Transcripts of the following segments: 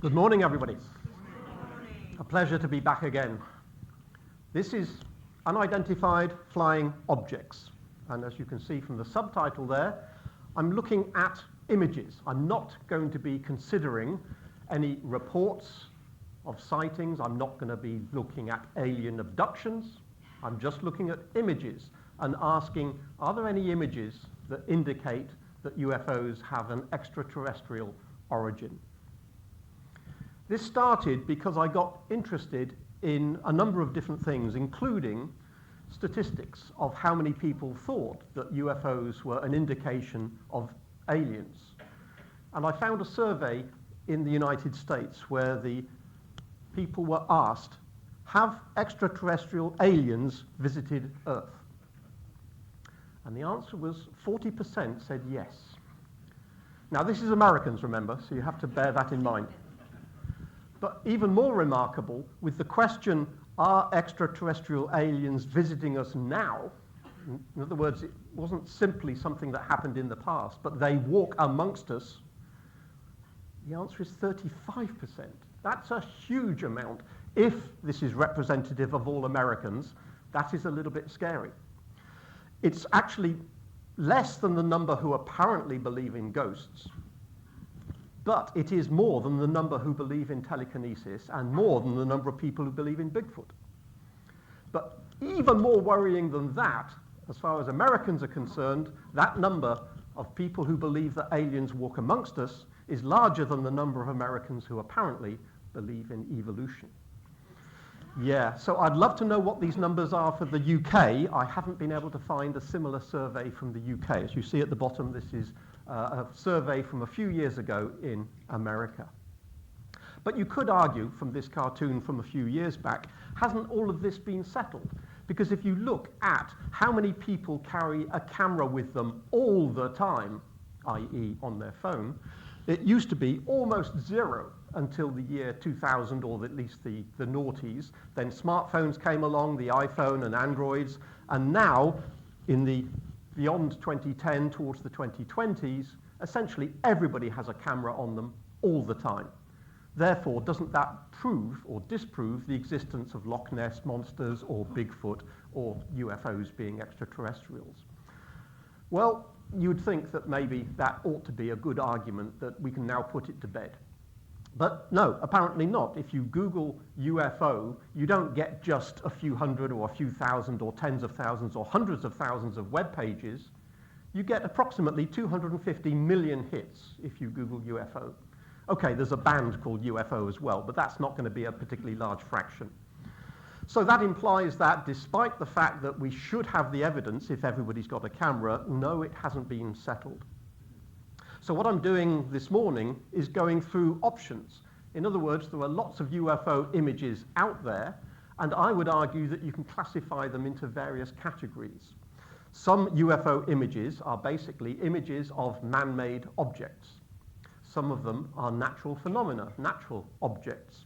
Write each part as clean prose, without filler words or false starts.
Good morning, everybody. A pleasure to be back again. This is Unidentified Flying Objects. And as you can see from the subtitle there, I'm looking at images. I'm not going to be considering any reports of sightings. I'm not going to be looking at alien abductions. I'm just looking at images and asking, are there any images that indicate that UFOs have an extraterrestrial origin? This started because I got interested in a number of different things, including statistics of how many people thought that UFOs were an indication of aliens. And I found a survey in the United States where the people were asked, have extraterrestrial aliens visited Earth? And the answer was 40% said yes. Now, this is Americans, remember, so you have to bear that in mind. But even more remarkable, with the question, are extraterrestrial aliens visiting us now? In other words, it wasn't simply something that happened in the past, but they walk amongst us. The answer is 35%. That's a huge amount. If this is representative of all Americans, that is a little bit scary. It's actually less than the number who apparently believe in ghosts, but it is more than the number who believe in telekinesis and more than the number of people who believe in Bigfoot. But even more worrying than that, as far as Americans are concerned, that number of people who believe that aliens walk amongst us is larger than the number of Americans who apparently believe in evolution. Yeah, so I'd love to know what these numbers are for the UK. I haven't been able to find a similar survey from the UK. As you see at the bottom, this is a survey from a few years ago in America. But you could argue from this cartoon from a few years back, hasn't all of this been settled? Because if you look at how many people carry a camera with them all the time, i.e. on their phone, it used to be almost zero until the year 2000, or at least the noughties. Then smartphones came along, the iPhone and Androids, and now in the beyond 2010 towards the 2020s, essentially everybody has a camera on them all the time. Therefore, doesn't that prove or disprove the existence of Loch Ness monsters or Bigfoot or UFOs being extraterrestrials? Well, you'd think that maybe that ought to be a good argument that we can now put it to bed. But no, apparently not. If you Google UFO, you don't get just a few hundred or a few thousand or tens of thousands or hundreds of thousands of web pages. You get approximately 250 million hits if you Google UFO. Okay, there's a band called UFO as well, but that's not going to be a particularly large fraction. So that implies that despite the fact that we should have the evidence if everybody's got a camera, no, it hasn't been settled. So what I'm doing this morning is going through options. In other words, there are lots of UFO images out there, and I would argue that you can classify them into various categories. Some UFO images are basically images of man-made objects. Some of them are natural phenomena, natural objects.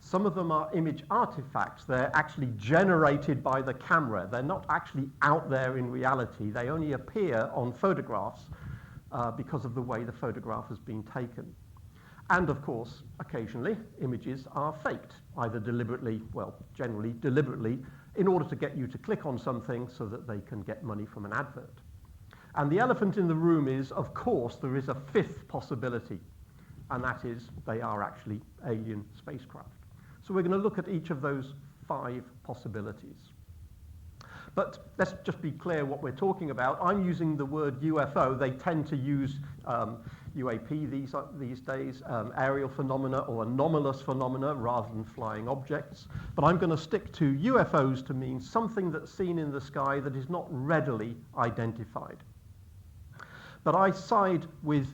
Some of them are image artifacts. They're actually generated by the camera. They're not actually out there in reality. They only appear on photographs because of the way the photograph has been taken. And of course, occasionally, images are faked, either deliberately, well, generally deliberately, in order to get you to click on something so that they can get money from an advert. And the elephant in the room is, of course, there is a fifth possibility, and that is they are actually alien spacecraft. So we're going to look at each of those 5 possibilities. But let's just be clear what we're talking about. I'm using the word UFO. They tend to use UAP these days, aerial phenomena or anomalous phenomena rather than flying objects. But I'm going to stick to UFOs to mean something that's seen in the sky that is not readily identified. But I side with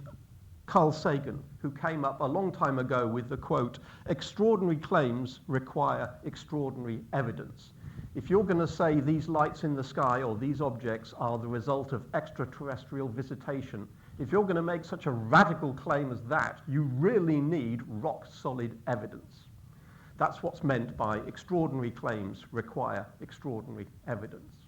Carl Sagan, who came up a long time ago with the quote, "Extraordinary claims require extraordinary evidence." If you're going to say these lights in the sky or these objects are the result of extraterrestrial visitation, if you're going to make such a radical claim as that, you really need rock-solid evidence. That's what's meant by extraordinary claims require extraordinary evidence.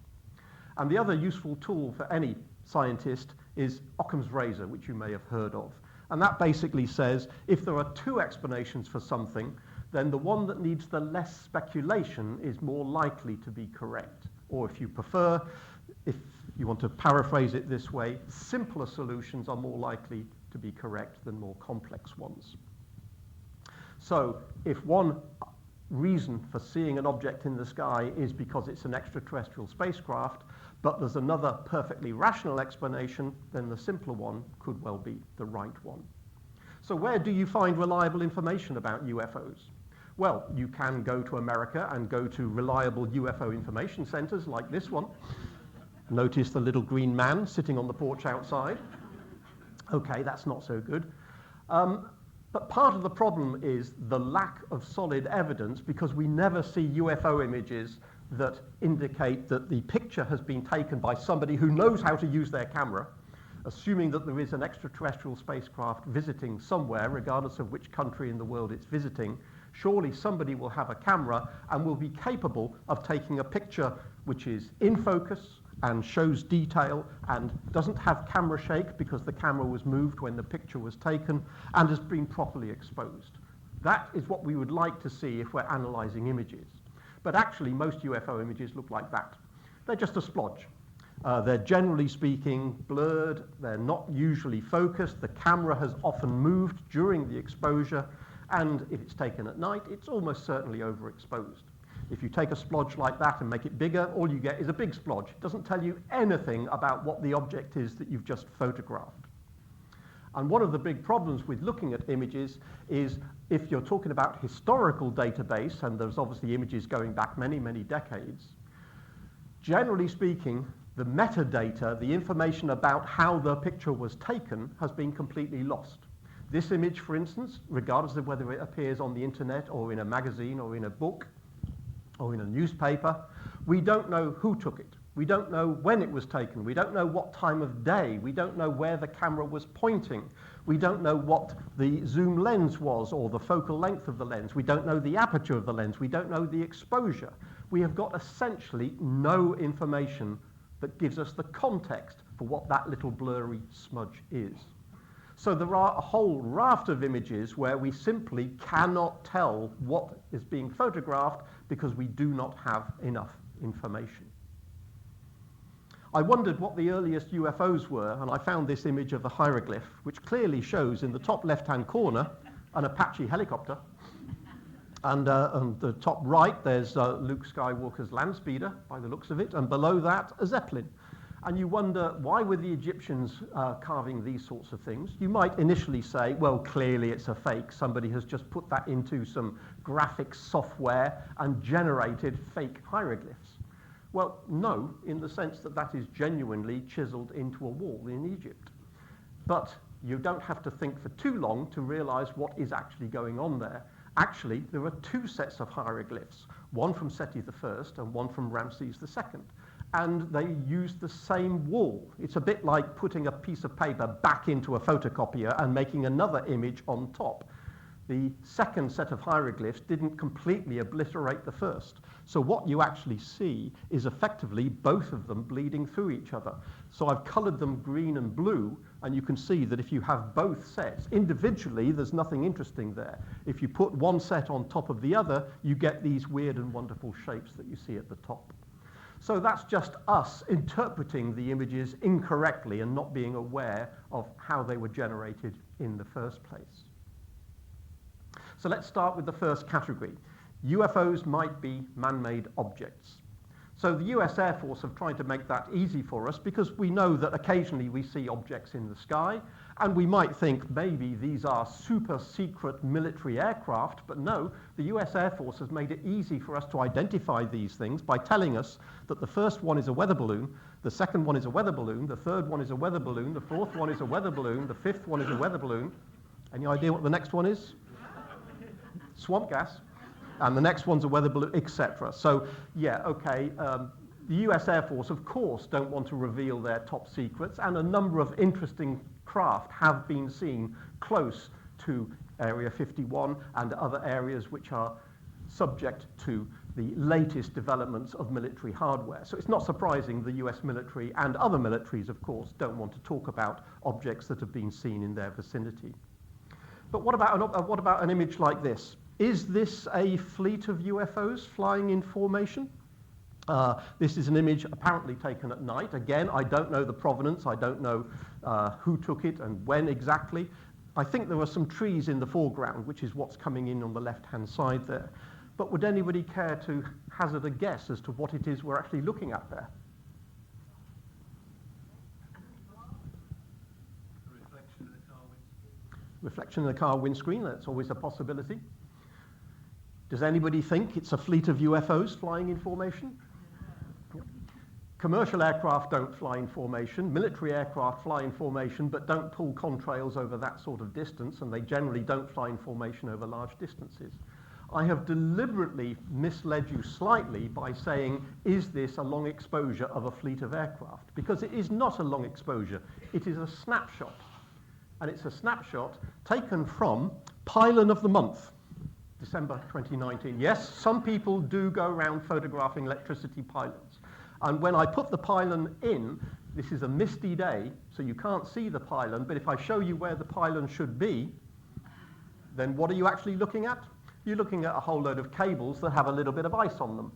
And the other useful tool for any scientist is Occam's razor, which you may have heard of. And that basically says if there are two explanations for something, then the one that needs the less speculation is more likely to be correct. Or if you prefer, if you want to paraphrase it this way, simpler solutions are more likely to be correct than more complex ones. So if one reason for seeing an object in the sky is because it's an extraterrestrial spacecraft, but there's another perfectly rational explanation, then the simpler one could well be the right one. So where do you find reliable information about UFOs? Well, you can go to America and go to reliable UFO information centers like this one. Notice the little green man sitting on the porch outside. Okay, that's not so good. But part of the problem is the lack of solid evidence, because we never see UFO images that indicate that the picture has been taken by somebody who knows how to use their camera, assuming that there is an extraterrestrial spacecraft visiting somewhere, regardless of which country in the world it's visiting. Surely somebody will have a camera and will be capable of taking a picture which is in focus and shows detail and doesn't have camera shake because the camera was moved when the picture was taken and has been properly exposed. That is what we would like to see if we're analyzing images. But actually, most UFO images look like that. They're just a splodge. They're generally speaking blurred. They're not usually focused. The camera has often moved during the exposure. And if it's taken at night, it's almost certainly overexposed. If you take a splodge like that and make it bigger, all you get is a big splodge. It doesn't tell you anything about what the object is that you've just photographed. And one of the big problems with looking at images is if you're talking about historical database, and there's obviously images going back many, many decades, generally speaking, the metadata, the information about how the picture was taken, has been completely lost. This image, for instance, regardless of whether it appears on the internet or in a magazine or in a book or in a newspaper, we don't know who took it. We don't know when it was taken. We don't know what time of day. We don't know where the camera was pointing. We don't know what the zoom lens was or the focal length of the lens. We don't know the aperture of the lens. We don't know the exposure. We have got essentially no information that gives us the context for what that little blurry smudge is. So there are a whole raft of images where we simply cannot tell what is being photographed because we do not have enough information. I wondered what the earliest UFOs were, and I found this image of a hieroglyph, which clearly shows in the top left-hand corner an Apache helicopter. And on the top right, there's Luke Skywalker's land speeder, by the looks of it, and below that, a Zeppelin. And you wonder, why were the Egyptians carving these sorts of things? You might initially say, well, clearly it's a fake. Somebody has just put that into some graphics software and generated fake hieroglyphs. Well, no, in the sense that that is genuinely chiseled into a wall in Egypt. But you don't have to think for too long to realize what is actually going on there. Actually, there are two sets of hieroglyphs, one from Seti I and one from Ramses II. And they use the same wall. It's a bit like putting a piece of paper back into a photocopier and making another image on top. The second set of hieroglyphs didn't completely obliterate the first. So what you actually see is effectively both of them bleeding through each other. So I've colored them green and blue, and you can see that if you have both sets, individually there's nothing interesting there. If you put one set on top of the other, you get these weird and wonderful shapes that you see at the top. So that's just us interpreting the images incorrectly and not being aware of how they were generated in the first place. So let's start with the first category. UFOs might be man-made objects. So the US Air Force have tried to make that easy for us because we know that occasionally we see objects in the sky, and we might think maybe these are super secret military aircraft, but no, the US Air Force has made it easy for us to identify these things by telling us that the first one is a weather balloon, the second one is a weather balloon, the third one is a weather balloon, the fourth one is a weather balloon, the fifth one is a weather balloon. Any idea what the next one is? Swamp gas. And the next one's a weather balloon, etc. So, yeah, okay, the US Air Force, of course, don't want to reveal their top secrets, and a number of interesting craft have been seen close to Area 51 and other areas which are subject to the latest developments of military hardware. So it's not surprising the US military and other militaries, of course, don't want to talk about objects that have been seen in their vicinity. But what about an image like this? Is this a fleet of UFOs flying in formation? This is an image apparently taken at night. Again, I don't know the provenance. I don't know who took it and when exactly. I think there were some trees in the foreground, which is what's coming in on the left-hand side there. But would anybody care to hazard a guess as to what it is we're actually looking at there? Reflection in the car windscreen, that's always a possibility. Does anybody think it's a fleet of UFOs flying in formation? Yep. Commercial aircraft don't fly in formation. Military aircraft fly in formation, but don't pull contrails over that sort of distance, and they generally don't fly in formation over large distances. I have deliberately misled you slightly by saying, is this a long exposure of a fleet of aircraft? Because it is not a long exposure. It is a snapshot. And it's a snapshot taken from Pylon of the Month, December 2019. Yes, some people do go around photographing electricity pylons. And when I put the pylon in, this is a misty day, so you can't see the pylon, but if I show you where the pylon should be, then what are you actually looking at? You're looking at a whole load of cables that have a little bit of ice on them.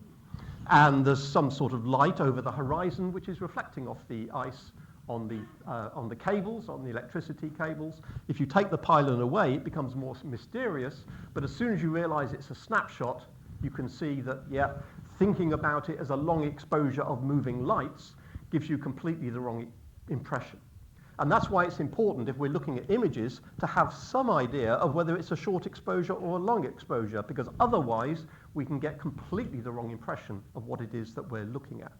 And there's some sort of light over the horizon which is reflecting off the ice on the cables, on the electricity cables. If you take the pylon away, it becomes more mysterious, but as soon as you realize it's a snapshot, you can see that, yeah, thinking about it as a long exposure of moving lights gives you completely the wrong impression. And that's why it's important, if we're looking at images, to have some idea of whether it's a short exposure or a long exposure, because otherwise we can get completely the wrong impression of what it is that we're looking at.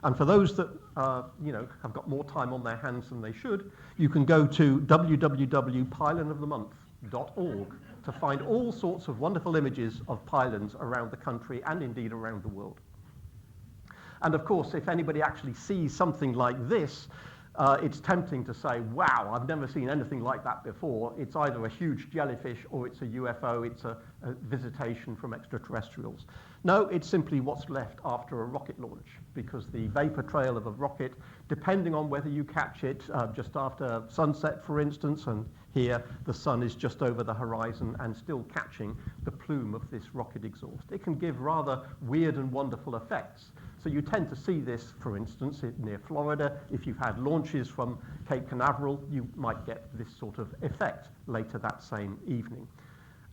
And for those that have got more time on their hands than they should, you can go to www.pylonofthemonth.org to find all sorts of wonderful images of pylons around the country and indeed around the world. And of course, if anybody actually sees something like this, it's tempting to say, wow, I've never seen anything like that before. It's either a huge jellyfish or it's a UFO, it's a visitation from extraterrestrials. No, it's simply what's left after a rocket launch, because the vapor trail of a rocket, depending on whether you catch it just after sunset, for instance, and here the sun is just over the horizon and still catching the plume of this rocket exhaust. It can give rather weird and wonderful effects. So you tend to see this, for instance, near Florida. If you've had launches from Cape Canaveral, you might get this sort of effect later that same evening.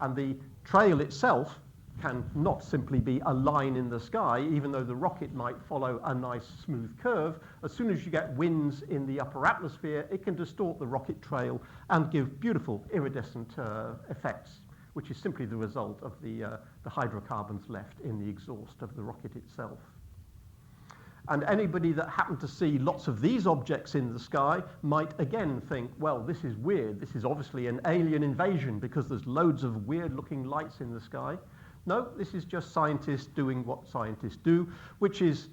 And the trail itself can not simply be a line in the sky, even though the rocket might follow a nice smooth curve. As soon as you get winds in the upper atmosphere, it can distort the rocket trail and give beautiful iridescent effects, which is simply the result of the hydrocarbons left in the exhaust of the rocket itself. And anybody that happened to see lots of these objects in the sky might again think, well, this is weird. This is obviously an alien invasion because there's loads of weird-looking lights in the sky. No, this is just scientists doing what scientists do, which is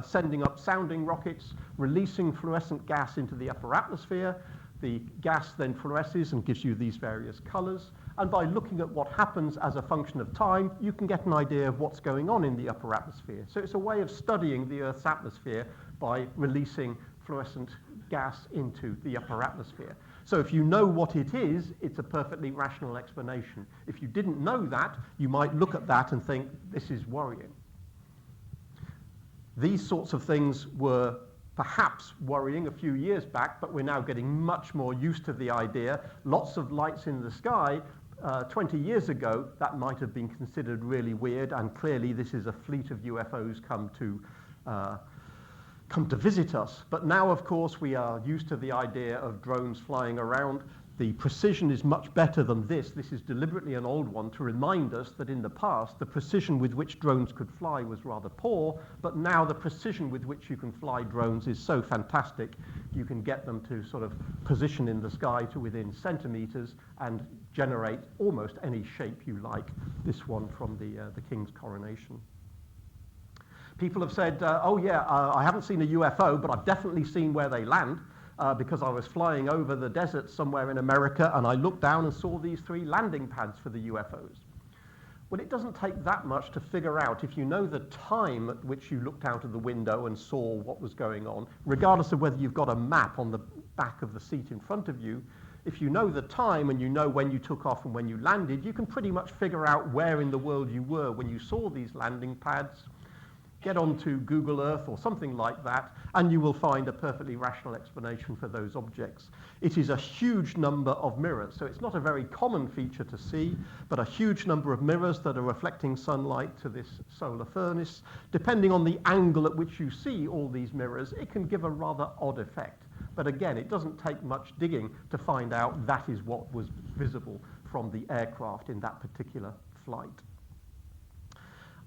sending up sounding rockets, releasing fluorescent gas into the upper atmosphere. The gas then fluoresces and gives you these various colors. And by looking at what happens as a function of time, you can get an idea of what's going on in the upper atmosphere. So it's a way of studying the Earth's atmosphere by releasing fluorescent gas into the upper atmosphere. So if you know what it is, it's a perfectly rational explanation. If you didn't know that, you might look at that and think, this is worrying. These sorts of things were perhaps worrying a few years back, but we're now getting much more used to the idea. Lots of lights in the sky. 20 years ago, that might have been considered really weird, and clearly this is a fleet of UFOs come to visit us. But now, of course, we are used to the idea of drones flying around. The precision is much better than this. This is deliberately an old one to remind us that in the past, the precision with which drones could fly was rather poor, but now the precision with which you can fly drones is so fantastic, you can get them to sort of position in the sky to within centimeters and generate almost any shape you like. This one from the King's coronation. People have said, I haven't seen a UFO, but I've definitely seen where they land. Because I was flying over the desert somewhere in America and I looked down and saw these 3 landing pads for the UFOs. Well, it doesn't take that much to figure out if you know the time at which you looked out of the window and saw what was going on, regardless of whether you've got a map on the back of the seat in front of you. If you know the time and you know when you took off and when you landed, you can pretty much figure out where in the world you were when you saw these landing pads. Get onto Google Earth or something like that, and you will find a perfectly rational explanation for those objects. It is a huge number of mirrors, so it's not a very common feature to see, but a huge number of mirrors that are reflecting sunlight to this solar furnace. Depending on the angle at which you see all these mirrors, it can give a rather odd effect. But again, it doesn't take much digging to find out that is what was visible from the aircraft in that particular flight.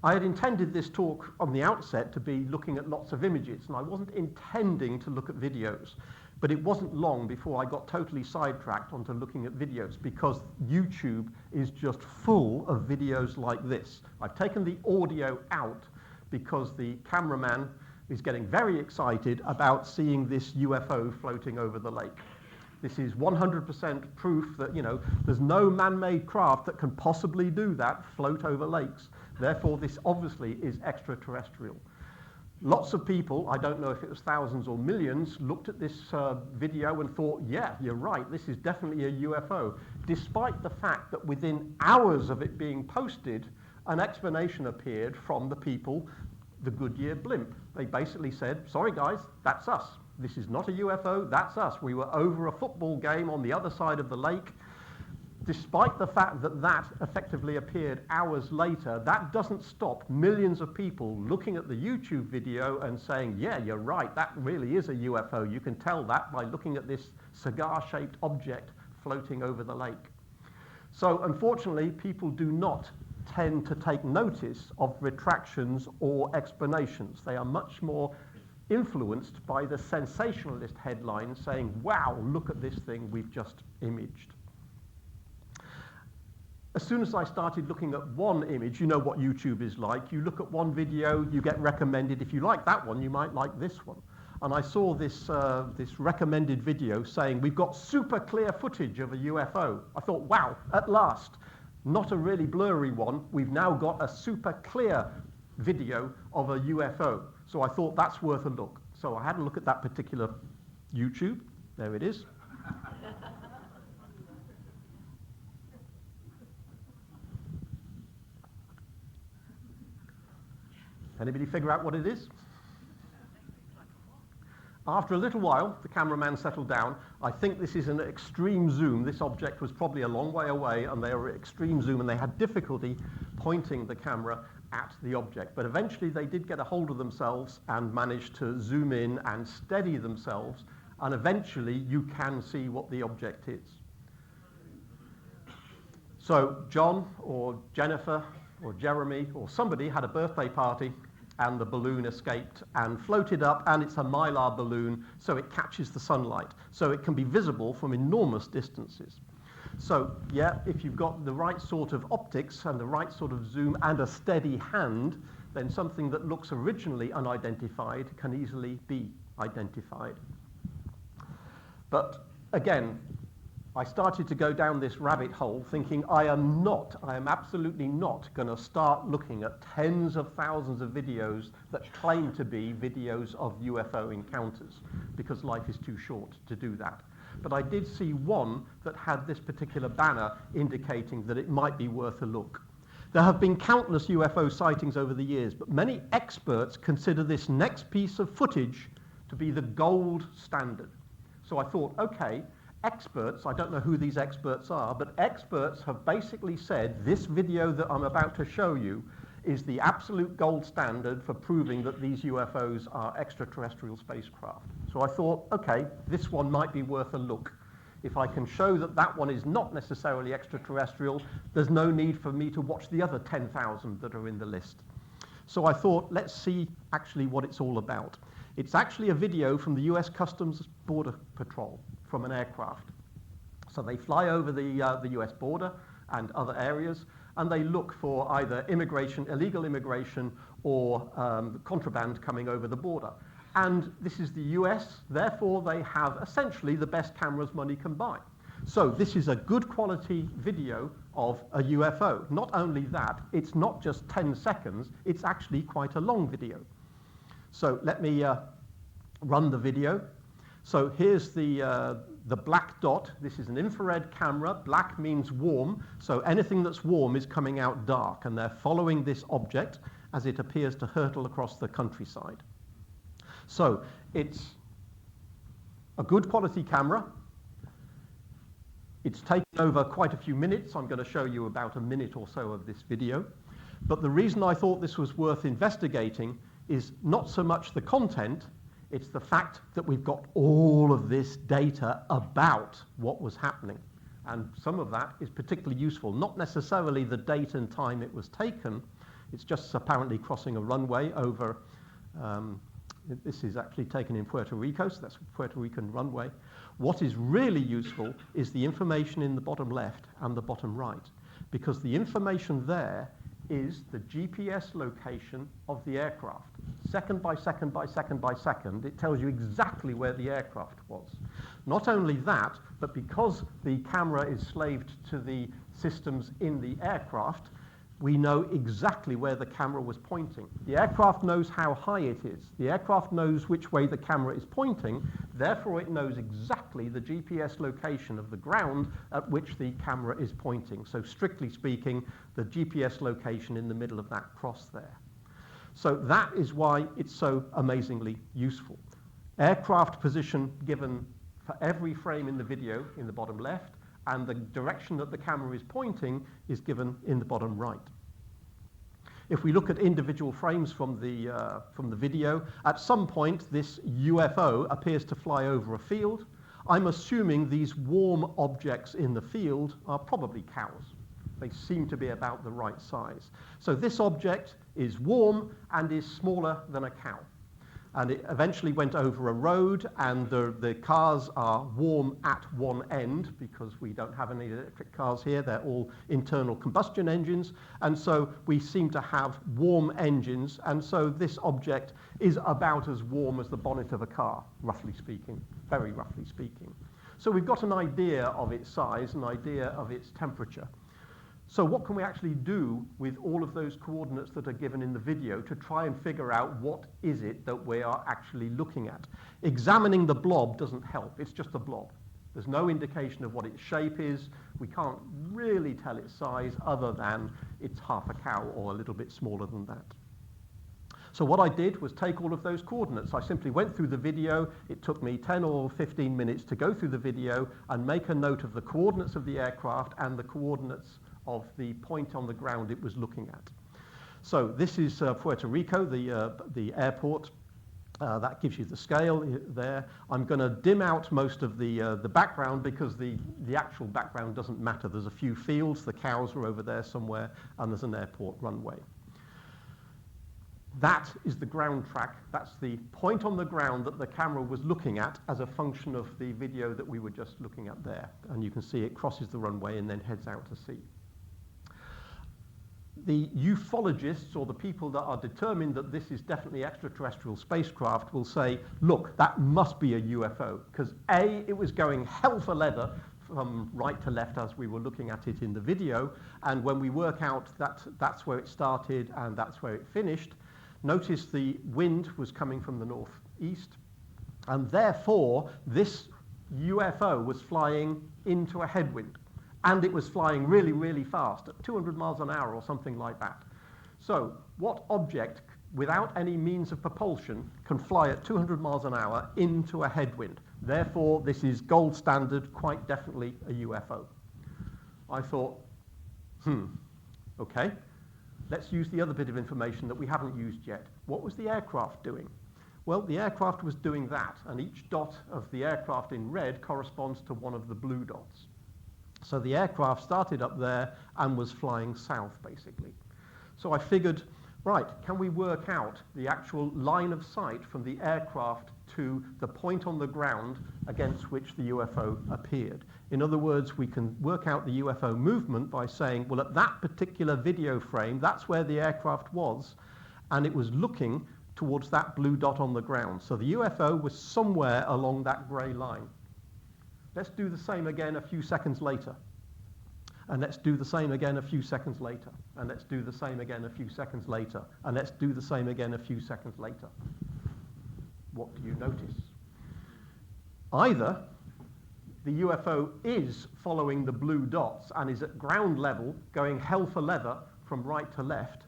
I had intended this talk on the outset to be looking at lots of images, and I wasn't intending to look at videos. But it wasn't long before I got totally sidetracked onto looking at videos, because YouTube is just full of videos like this. I've taken the audio out because the cameraman is getting very excited about seeing this UFO floating over the lake. This is 100% proof that, there's no man-made craft that can possibly do that, float over lakes. Therefore, this obviously is extraterrestrial. Lots of people, I don't know if it was thousands or millions, looked at this video and thought, yeah, you're right, this is definitely a UFO, despite the fact that within hours of it being posted, an explanation appeared from the people, the Goodyear blimp. They basically said, sorry guys, that's us. This is not a UFO, that's us. We were over a football game on the other side of the lake. Despite the fact that that effectively appeared hours later, that doesn't stop millions of people looking at the YouTube video and saying, yeah, you're right, that really is a UFO. You can tell that by looking at this cigar-shaped object floating over the lake. So unfortunately, people do not tend to take notice of retractions or explanations. They are much more influenced by the sensationalist headlines saying, wow, look at this thing we've just imaged. As soon as I started looking at one image, you know what YouTube is like. You look at one video, you get recommended. If you like that one, you might like this one. And I saw this recommended video saying, we've got super clear footage of a UFO. I thought, wow, at last. Not a really blurry one. We've now got a super clear video of a UFO. So I thought that's worth a look. So I had a look at that particular YouTube. There it is. Anybody figure out what it is? After a little while, the cameraman settled down. I think this is an extreme zoom. This object was probably a long way away, and they were at extreme zoom, and they had difficulty pointing the camera at the object. But eventually, they did get a hold of themselves and managed to zoom in and steady themselves, and eventually, you can see what the object is. So John or Jennifer or Jeremy or somebody had a birthday party, and the balloon escaped and floated up, and it's a mylar balloon, so it catches the sunlight. So it can be visible from enormous distances. So yeah, if you've got the right sort of optics and the right sort of zoom and a steady hand, then something that looks originally unidentified can easily be identified. But again, I started to go down this rabbit hole thinking I am absolutely not going to start looking at tens of thousands of videos that claim to be videos of UFO encounters, because life is too short to do that. But I did see one that had this particular banner indicating that it might be worth a look. There have been countless UFO sightings over the years, but many experts consider this next piece of footage to be the gold standard. So I thought, okay, experts, I don't know who these experts are, but experts have basically said this video that I'm about to show you is the absolute gold standard for proving that these UFOs are extraterrestrial spacecraft. So I thought, okay, this one might be worth a look. If I can show that that one is not necessarily extraterrestrial, there's no need for me to watch the other 10,000 that are in the list. So I thought, let's see actually what it's all about. It's actually a video from the US Customs Border Patrol from an aircraft. So they fly over the US border and other areas, and they look for either immigration, illegal immigration, or contraband coming over the border. And this is the US, therefore they have essentially the best cameras money can buy. So this is a good quality video of a UFO. Not only that, it's not just 10 seconds, it's actually quite a long video. So let me run the video. So here's the black dot. This is an infrared camera. Black means warm, so anything that's warm is coming out dark, and they're following this object as it appears to hurtle across the countryside. So it's a good quality camera. It's taken over quite a few minutes. I'm going to show you about a minute or so of this video. But the reason I thought this was worth investigating is not so much the content, it's the fact that we've got all of this data about what was happening. And some of that is particularly useful, not necessarily the date and time it was taken. It's just apparently crossing a runway over, this is actually taken in Puerto Rico, so that's a Puerto Rican runway. What is really useful is the information in the bottom left and the bottom right, because the information there is the GPS location of the aircraft. Second by second by second by second, it tells you exactly where the aircraft was. Not only that, but because the camera is slaved to the systems in the aircraft, we know exactly where the camera was pointing. The aircraft knows how high it is. The aircraft knows which way the camera is pointing, therefore it knows exactly the GPS location of the ground at which the camera is pointing. So strictly speaking, the GPS location in the middle of that cross there. So that is why it's so amazingly useful. Aircraft position given for every frame in the video in the bottom left, and the direction that the camera is pointing is given in the bottom right. If we look at individual frames from the video, at some point this UFO appears to fly over a field. I'm assuming these warm objects in the field are probably cows. They seem to be about the right size. So this object is warm and is smaller than a cow. And it eventually went over a road, and the cars are warm at one end because we don't have any electric cars here. They're all internal combustion engines. And so we seem to have warm engines. And so this object is about as warm as the bonnet of a car, roughly speaking, very roughly speaking. So we've got an idea of its size, an idea of its temperature. So what can we actually do with all of those coordinates that are given in the video to try and figure out what is it that we are actually looking at? Examining the blob doesn't help. It's just a blob. There's no indication of what its shape is. We can't really tell its size other than it's half a cow or a little bit smaller than that. So what I did was take all of those coordinates. I simply went through the video. It took me 10 or 15 minutes to go through the video and make a note of the coordinates of the aircraft and the coordinates of the point on the ground it was looking at. So this is Puerto Rico, the airport. That gives you the scale there. I'm going to dim out most of the background because the actual background doesn't matter. There's a few fields, the cows are over there somewhere, and there's an airport runway. That is the ground track. That's the point on the ground that the camera was looking at as a function of the video that we were just looking at there. And you can see it crosses the runway and then heads out to sea. The ufologists, or the people that are determined that this is definitely extraterrestrial spacecraft, will say, look, that must be a UFO, because A, it was going hell for leather from right to left as we were looking at it in the video, and when we work out that that's where it started and that's where it finished, notice the wind was coming from the northeast, and therefore this UFO was flying into a headwind. And it was flying really, really fast, at 200 miles an hour or something like that. So what object, without any means of propulsion, can fly at 200 miles an hour into a headwind? Therefore, this is gold standard, quite definitely a UFO. I thought, okay, let's use the other bit of information that we haven't used yet. What was the aircraft doing? Well, the aircraft was doing that, and each dot of the aircraft in red corresponds to one of the blue dots. So the aircraft started up there and was flying south, basically. So I figured, right, can we work out the actual line of sight from the aircraft to the point on the ground against which the UFO appeared? In other words, we can work out the UFO movement by saying, well, at that particular video frame, that's where the aircraft was, and it was looking towards that blue dot on the ground. So the UFO was somewhere along that grey line. Let's do the same again a few seconds later. and let's do the same again a few seconds later, and let's do the same again a few seconds later, and let's do the same again a few seconds later. What do you notice? Either the UFO is following the blue dots and is at ground level going hell for leather from right to left,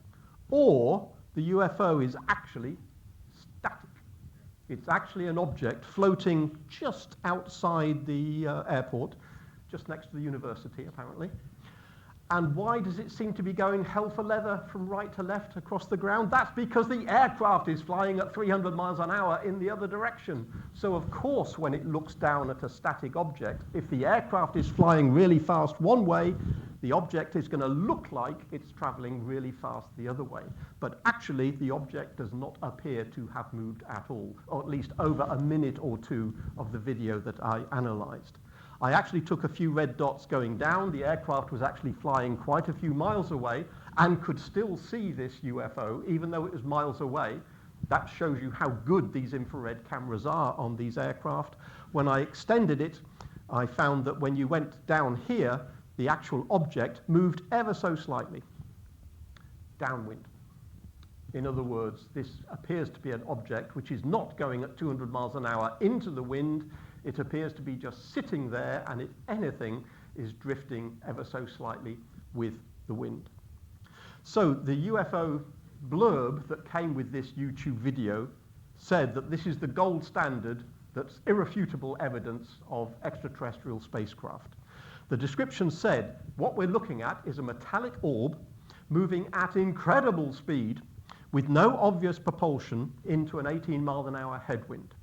or the UFO is actually static. It's actually an object floating just outside the airport, just next to the university apparently. And why does it seem to be going hell for leather from right to left across the ground? That's because the aircraft is flying at 300 miles an hour in the other direction. So of course, when it looks down at a static object, if the aircraft is flying really fast one way, the object is going to look like it's traveling really fast the other way. But actually, the object does not appear to have moved at all, or at least over a minute or two of the video that I analyzed. I actually took a few red dots going down. The aircraft was actually flying quite a few miles away and could still see this UFO, even though it was miles away. That shows you how good these infrared cameras are on these aircraft. When I extended it, I found that when you went down here, the actual object moved ever so slightly downwind. In other words, this appears to be an object which is not going at 200 miles an hour into the wind. It appears to be just sitting there, and if anything, is drifting ever so slightly with the wind. So the UFO blurb that came with this YouTube video said that this is the gold standard that's irrefutable evidence of extraterrestrial spacecraft. The description said, what we're looking at is a metallic orb moving at incredible speed with no obvious propulsion into an 18 mile an hour headwind.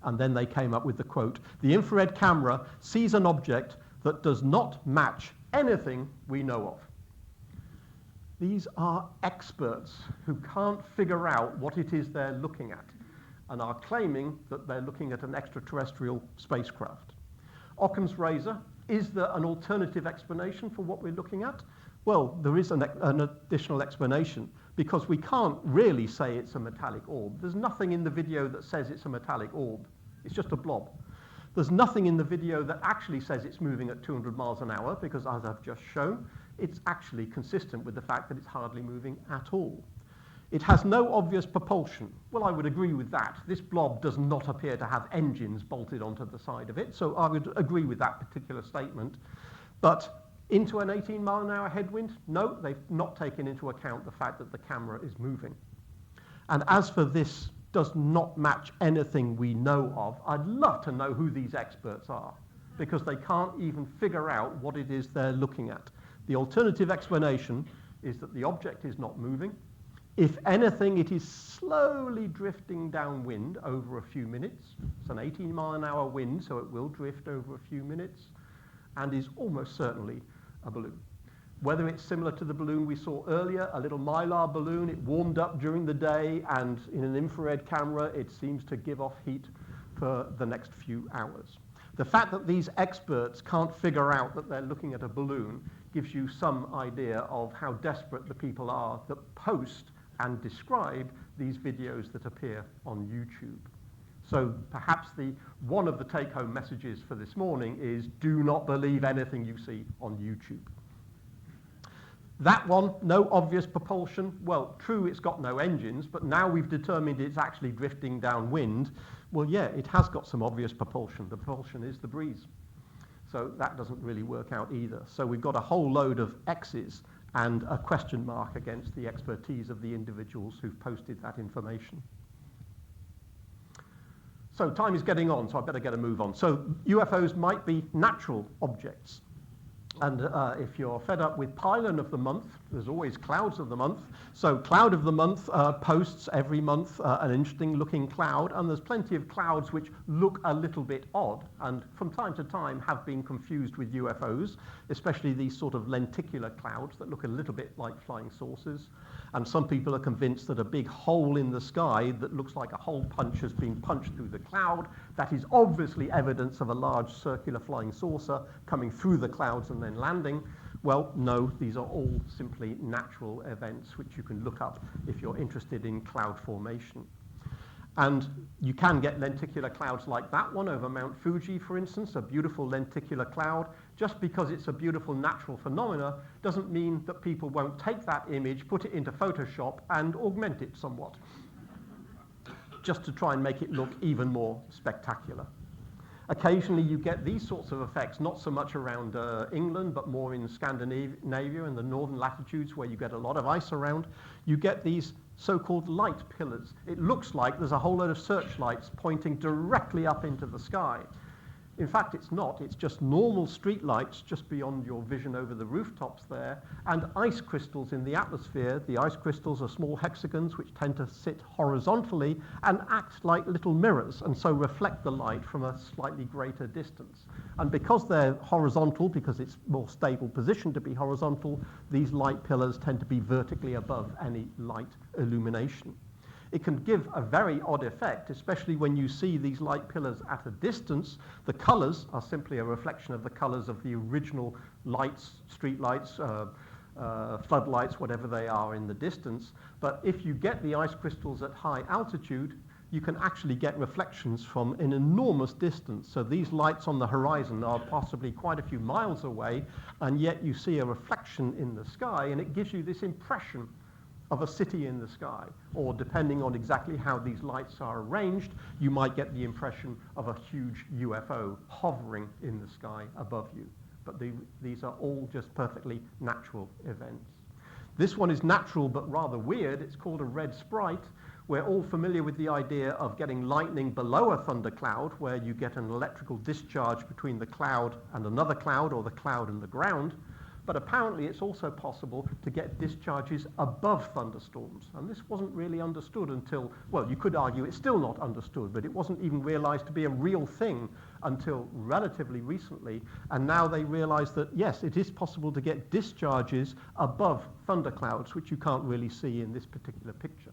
And then they came up with the quote, the infrared camera sees an object that does not match anything we know of. These are experts who can't figure out what it is they're looking at and are claiming that they're looking at an extraterrestrial spacecraft. Occam's razor, is there an alternative explanation for what we're looking at? Well, there is an additional explanation, because we can't really say it's a metallic orb. There's nothing in the video that says it's a metallic orb. It's just a blob. There's nothing in the video that actually says it's moving at 200 miles an hour, because as I've just shown, it's actually consistent with the fact that it's hardly moving at all. It has no obvious propulsion. Well, I would agree with that. This blob does not appear to have engines bolted onto the side of it, so I would agree with that particular statement. But into an 18 mile an hour headwind? No, they've not taken into account the fact that the camera is moving. And as for this does not match anything we know of, I'd love to know who these experts are, because they can't even figure out what it is they're looking at. The alternative explanation is that the object is not moving. If anything, it is slowly drifting downwind over a few minutes. It's an 18 mile an hour wind, so it will drift over a few minutes, and is almost certainly a balloon. Whether it's similar to the balloon we saw earlier, a little mylar balloon, it warmed up during the day, and in an infrared camera, it seems to give off heat for the next few hours. The fact that these experts can't figure out that they're looking at a balloon gives you some idea of how desperate the people are that post and describe these videos that appear on YouTube. So perhaps one of the take-home messages for this morning is do not believe anything you see on YouTube. That one, no obvious propulsion. Well, true, it's got no engines, but now we've determined it's actually drifting downwind. Well, yeah, it has got some obvious propulsion. The propulsion is the breeze. So that doesn't really work out either. So we've got a whole load of X's and a question mark against the expertise of the individuals who've posted that information. So time is getting on, so I better get a move on. So UFOs might be natural objects. And if you're fed up with Pylon of the Month, there's always Clouds of the Month. So Cloud of the Month posts every month an interesting looking cloud, and there's plenty of clouds which look a little bit odd and from time to time have been confused with UFOs, especially these sort of lenticular clouds that look a little bit like flying saucers. And some people are convinced that a big hole in the sky that looks like a hole punch has been punched through the cloud. That is obviously evidence of a large circular flying saucer coming through the clouds and then landing. Well, no, these are all simply natural events which you can look up if you're interested in cloud formation. And you can get lenticular clouds like that one over Mount Fuji, for instance, a beautiful lenticular cloud. just because it's a beautiful natural phenomena doesn't mean that people won't take that image, put it into Photoshop and augment it somewhat, just to try and make it look even more spectacular. Occasionally you get these sorts of effects, not so much around England, but more in Scandinavia and the northern latitudes where you get a lot of ice around. You get these so-called light pillars. It looks like there's a whole load of searchlights pointing directly up into the sky. In fact, it's not. It's just normal street lights just beyond your vision over the rooftops there, and ice crystals in the atmosphere. The ice crystals are small hexagons which tend to sit horizontally and act like little mirrors, and so reflect the light from a slightly greater distance. And because they're horizontal, because it's more stable position to be horizontal, these light pillars tend to be vertically above any light illumination. It can give a very odd effect, especially when you see these light pillars at a distance. The colors are simply a reflection of the colors of the original lights, street lights, floodlights, whatever they are in the distance. But if you get the ice crystals at high altitude, you can actually get reflections from an enormous distance. So these lights on the horizon are possibly quite a few miles away, and yet you see a reflection in the sky, and it gives you this impression of a city in the sky, or depending on exactly how these lights are arranged, you might get the impression of a huge UFO hovering in the sky above you. But these are all just perfectly natural events. This one is natural but rather weird. It's called a red sprite. We're all familiar with the idea of getting lightning below a thundercloud, where you get an electrical discharge between the cloud and another cloud, or the cloud and the ground. But apparently it's also possible to get discharges above thunderstorms. And this wasn't really understood until, well, you could argue it's still not understood, but it wasn't even realized to be a real thing until relatively recently. And now they realize that, yes, it is possible to get discharges above thunderclouds, which you can't really see in this particular picture.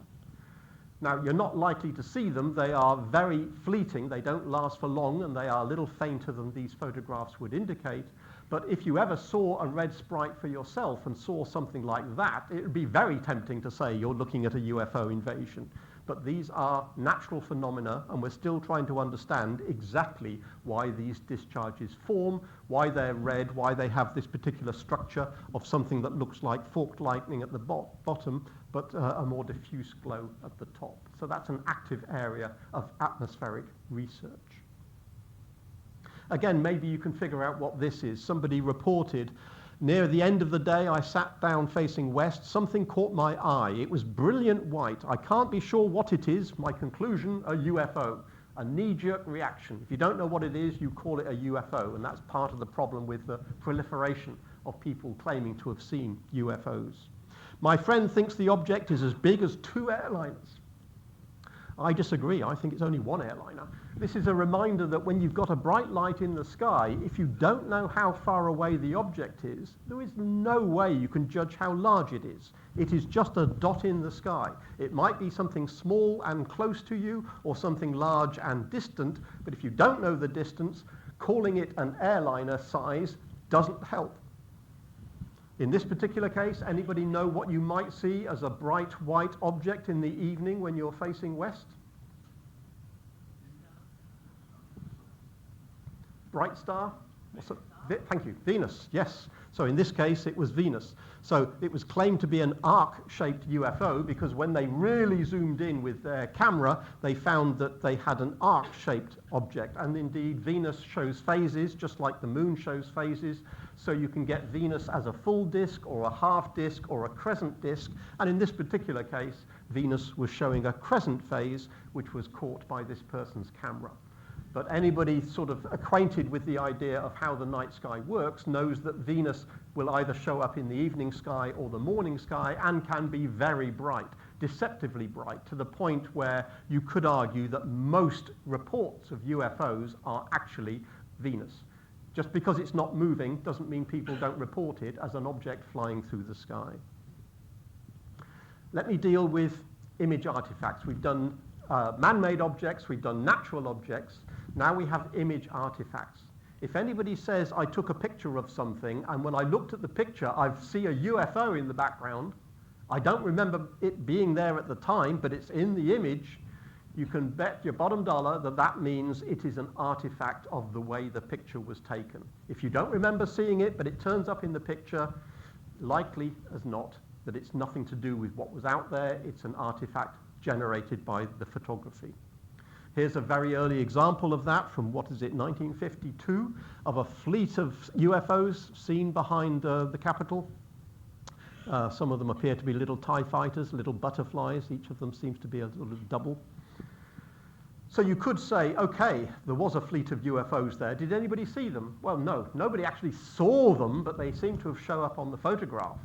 Now, you're not likely to see them. They are very fleeting. They don't last for long, and they are a little fainter than these photographs would indicate. But if you ever saw a red sprite for yourself and saw something like that, it would be very tempting to say you're looking at a UFO invasion. But these are natural phenomena, and we're still trying to understand exactly why these discharges form, why they're red, why they have this particular structure of something that looks like forked lightning at the bottom, but a more diffuse glow at the top. So that's an active area of atmospheric research. Again, maybe you can figure out what this is. Somebody reported, near the end of the day, I sat down facing west. Something caught my eye. It was brilliant white. I can't be sure what it is. My conclusion, a UFO. A knee-jerk reaction. If you don't know what it is, you call it a UFO, and that's part of the problem with the proliferation of people claiming to have seen UFOs. My friend thinks the object is as big as 2 airliners. I disagree. I think it's only 1 airliner. This is a reminder that when you've got a bright light in the sky, if you don't know how far away the object is, there is no way you can judge how large it is. It is just a dot in the sky. It might be something small and close to you, or something large and distant, but if you don't know the distance, calling it an airliner size doesn't help. In this particular case, anybody know what you might see as a bright white object in the evening when you're facing west? Bright star? Thank you. Venus, yes. So in this case, it was Venus. So it was claimed to be an arc-shaped UFO because when they really zoomed in with their camera, they found that they had an arc-shaped object. And indeed, Venus shows phases, just like the moon shows phases. So you can get Venus as a full disk, or a half disk, or a crescent disk. And in this particular case, Venus was showing a crescent phase, which was caught by this person's camera. But anybody sort of acquainted with the idea of how the night sky works knows that Venus will either show up in the evening sky or the morning sky and can be very bright, deceptively bright, to the point where you could argue that most reports of UFOs are actually Venus. Just because it's not moving doesn't mean people don't report it as an object flying through the sky. Let me deal with image artifacts. We've done man-made objects, we've done natural objects. Now we have image artifacts. If anybody says, I took a picture of something, and when I looked at the picture, I see a UFO in the background, I don't remember it being there at the time, but it's in the image, you can bet your bottom dollar that that means it is an artifact of the way the picture was taken. If you don't remember seeing it, but it turns up in the picture, likely as not that it's nothing to do with what was out there. It's an artifact generated by the photography. Here's a very early example of that from, 1952, of a fleet of UFOs seen behind the Capitol. Some of them appear to be little TIE fighters, little butterflies. Each of them seems to be a little double. So you could say, okay, there was a fleet of UFOs there. Did anybody see them? Well, no. Nobody actually saw them, but they seem to have shown up on the photograph.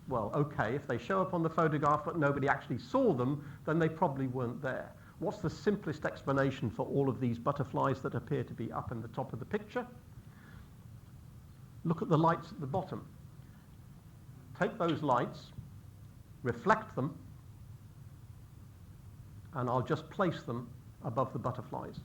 Well, okay, if they show up on the photograph but nobody actually saw them, then they probably weren't there. What's the simplest explanation for all of these butterflies that appear to be up in the top of the picture? Look at the lights at the bottom. Take those lights, reflect them, and I'll just place them above the butterflies.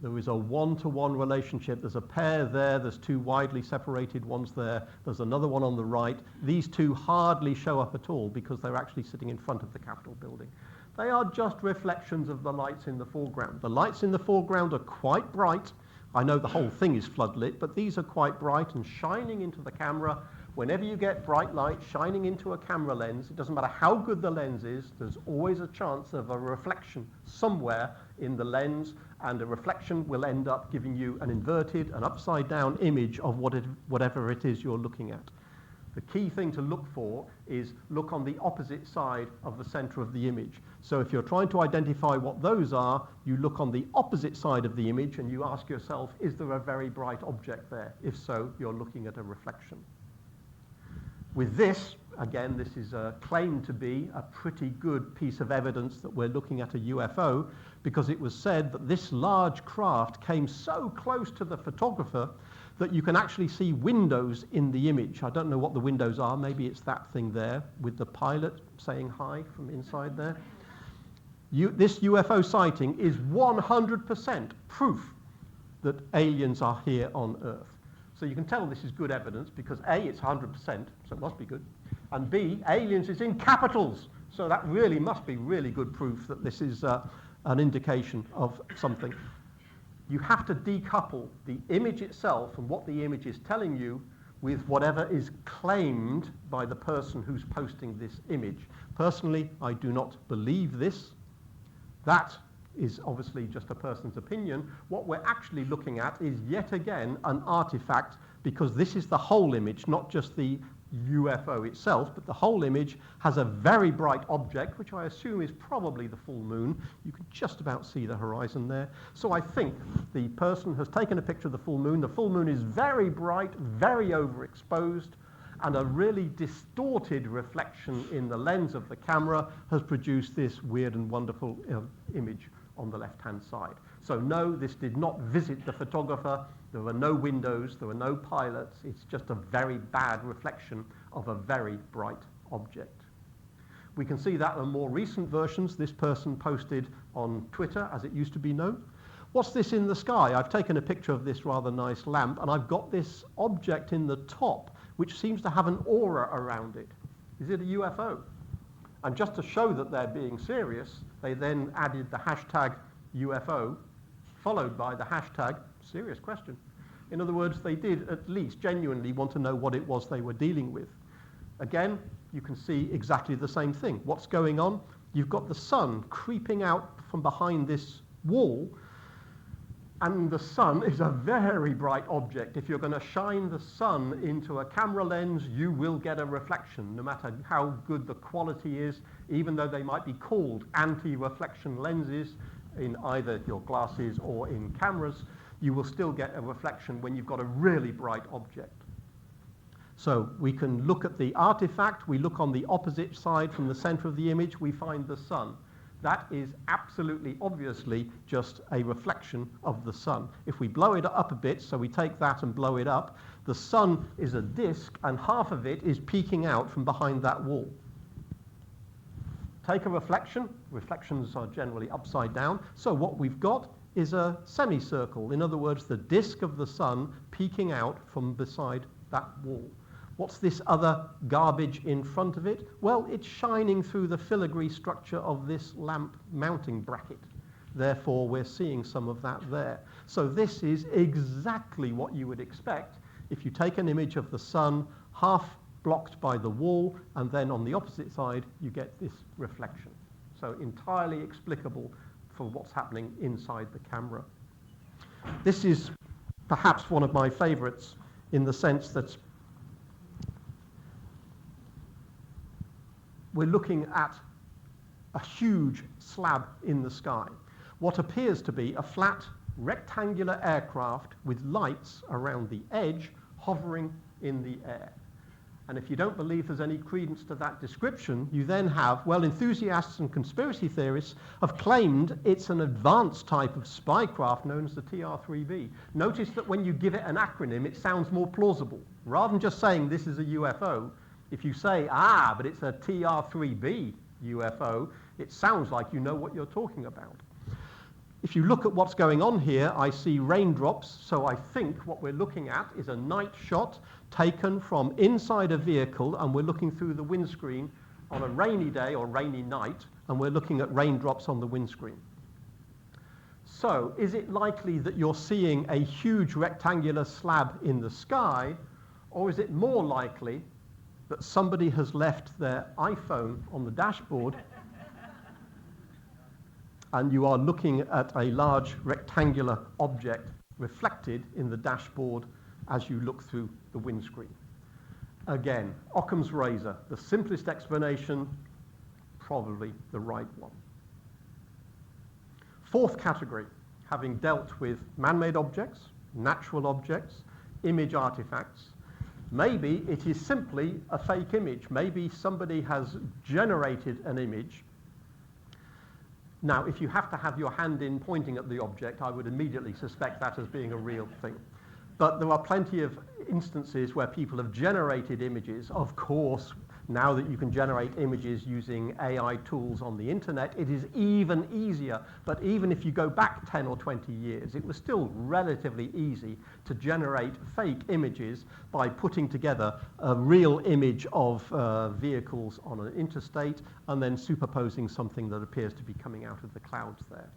There is a one-to-one relationship. There's a pair there. There's two widely separated ones there. There's another one on the right. These two hardly show up at all because they're actually sitting in front of the Capitol building. They are just reflections of the lights in the foreground. The lights in the foreground are quite bright. I know the whole thing is floodlit, but these are quite bright and shining into the camera. Whenever you get bright light shining into a camera lens, it doesn't matter how good the lens is, there's always a chance of a reflection somewhere in the lens, and a reflection will end up giving you an inverted, an upside-down image of whatever it is you're looking at. The key thing to look for is look on the opposite side of the center of the image. So if you're trying to identify what those are, you look on the opposite side of the image and you ask yourself, is there a very bright object there? If so, you're looking at a reflection. With this, again, this is claimed to be a pretty good piece of evidence that we're looking at a UFO, because it was said that this large craft came so close to the photographer that you can actually see windows in the image. I don't know what the windows are. Maybe it's that thing there with the pilot saying hi from inside there. This UFO sighting is 100% proof that aliens are here on Earth. So you can tell this is good evidence because A, it's 100%, so it must be good, and B, aliens is in capitals, so that really must be really good proof that this is an indication of something. You have to decouple the image itself and what the image is telling you with whatever is claimed by the person who's posting this image. Personally, I do not believe this. That is obviously just a person's opinion. What we're actually looking at is yet again an artifact, because this is the whole image, not just the UFO itself, but the whole image has a very bright object, which I assume is probably the full moon. You can just about see the horizon there. So I think the person has taken a picture of the full moon. The full moon is very bright, very overexposed, and a really distorted reflection in the lens of the camera has produced this weird and wonderful image on the left-hand side. So no, this did not visit the photographer. There were no windows, there were no pilots. It's just a very bad reflection of a very bright object. We can see that in more recent versions. This person posted on Twitter, as it used to be known. What's this in the sky? I've taken a picture of this rather nice lamp, and I've got this object in the top, which seems to have an aura around it. Is it a UFO? And just to show that they're being serious, they then added the hashtag UFO, followed by the hashtag serious question. In other words, they did at least genuinely want to know what it was they were dealing with. Again, you can see exactly the same thing. What's going on? You've got the sun creeping out from behind this wall, and the sun is a very bright object. If you're going to shine the sun into a camera lens, you will get a reflection, no matter how good the quality is, even though they might be called anti-reflection lenses in either your glasses or in cameras, you will still get a reflection when you've got a really bright object. So we can look at the artifact, we look on the opposite side from the center of the image, we find the sun. That is absolutely obviously just a reflection of the sun. If we blow it up a bit, so we take that and blow it up, the sun is a disk and half of it is peeking out from behind that wall. Take a reflection. Reflections are generally upside down. So what we've got is a semicircle. In other words, the disk of the sun peeking out from beside that wall. What's this other garbage in front of it? Well, it's shining through the filigree structure of this lamp mounting bracket. therefore we're seeing some of that there. So this is exactly what you would expect if you take an image of the sun half blocked by the wall, and then on the opposite side you get this reflection. So entirely explicable for what's happening inside the camera. This is perhaps one of my favorites in the sense that we're looking at a huge slab in the sky, what appears to be a flat rectangular aircraft with lights around the edge hovering in the air. And if you don't believe there's any credence to that description, you then have, well, enthusiasts and conspiracy theorists have claimed it's an advanced type of spycraft known as the TR-3B. Notice that when you give it an acronym, it sounds more plausible. Rather than just saying this is a UFO, if you say, but it's a TR-3B UFO, it sounds like you know what you're talking about. If you look at what's going on here, I see raindrops, so I think what we're looking at is a night shot taken from inside a vehicle, and we're looking through the windscreen on a rainy day or rainy night, and we're looking at raindrops on the windscreen. So, is it likely that you're seeing a huge rectangular slab in the sky, or is it more likely that somebody has left their iPhone on the dashboard and you are looking at a large rectangular object reflected in the dashboard as you look through the windscreen? Again, Occam's razor, the simplest explanation, probably the right one. Fourth category, having dealt with man-made objects, natural objects, image artifacts, maybe it is simply a fake image. Maybe somebody has generated an image. Now, if you have to have your hand in pointing at the object, I would immediately suspect that as being a real thing. But there are plenty of instances where people have generated images. Of course, now that you can generate images using AI tools on the internet, it is even easier. But even if you go back 10 or 20 years, it was still relatively easy to generate fake images by putting together a real image of vehicles on an interstate and then superposing something that appears to be coming out of the clouds there.